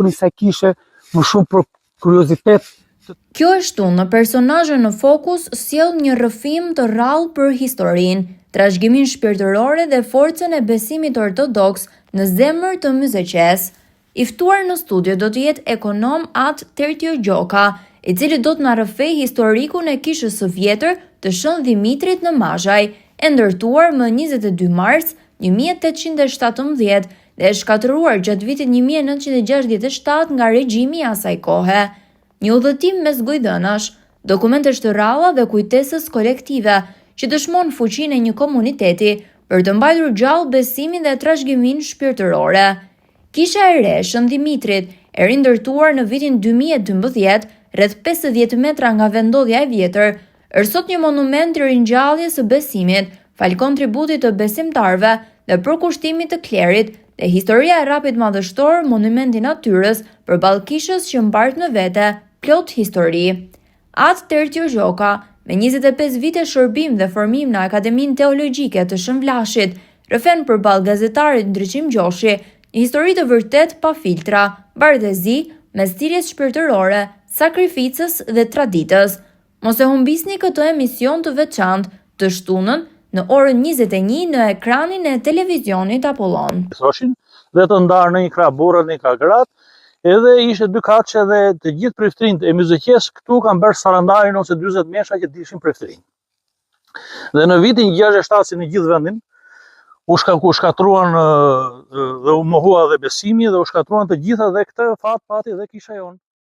sa kishe më shumë për kuriozitet. Kjo e shtu në personazhe në fokus sjell një rrëfim të rrallë për historinë, trashëgiminë shpirtërore dhe forcën e besimit ortodoks në zemër të Myzeqes. I ftuar në studio do të jetë ekonom At Tertio-Gjoka, i cili do të na rrëfej historikun e kishës së vjetër të Shën Dimitrit në Mazhaj, e ndërtuar më 22 mars 1817 dhe e shkatëruar gjatë vitit 1967 nga regjimi i asaj kohe. Një udhëtim mes gojdënash, dokumentesh të rralla dhe kujtesës kolektive që dëshmon fuqinë e një komuniteti për të mbajtur gjallë besimin dhe trashëgiminë shpirtërore. Kisha e re Shën Dimitrit e rindërtuar në vitin 2012, rreth 50 metra nga vendodhja e vjetër, është sot një monument i ringjalljes së besimit, fal kontributit të besimtarëve dhe përkushtimit të klerit, dhe historia e rapit madhështor, monumenti natyrës përballë kishës që mbart në vete plot histori. At Tertio-Gjoka, me 25 vite shërbim dhe formim në Akademinë Teologjike të Shënvlashit, rrëfen përballë gazetarit Ndriçim Gjoshi, një histori të vërtet pa filtra, bardhëzi, mes thirrjes shpirtërore, sakrificës dhe traditës. Mos e humbisni këtë emision të veçantë të shtunën në orën 21 në ekranin e televizionit Apollon. Dhe të ndarë në një krah burrat, në një krah gratë, edhe ishte dy kaçe dhe të gjithë priftërinjt e Myzeqes këtu kanë bërë sarandarin ose 40 mesha që ishin priftërinj. Dhe në vitin 67 në gjithë vendin u shkatruan dhe u mohua dhe besimi dhe u shkatruan të gjitha dhe këtë fat pati dhe kisha jonë.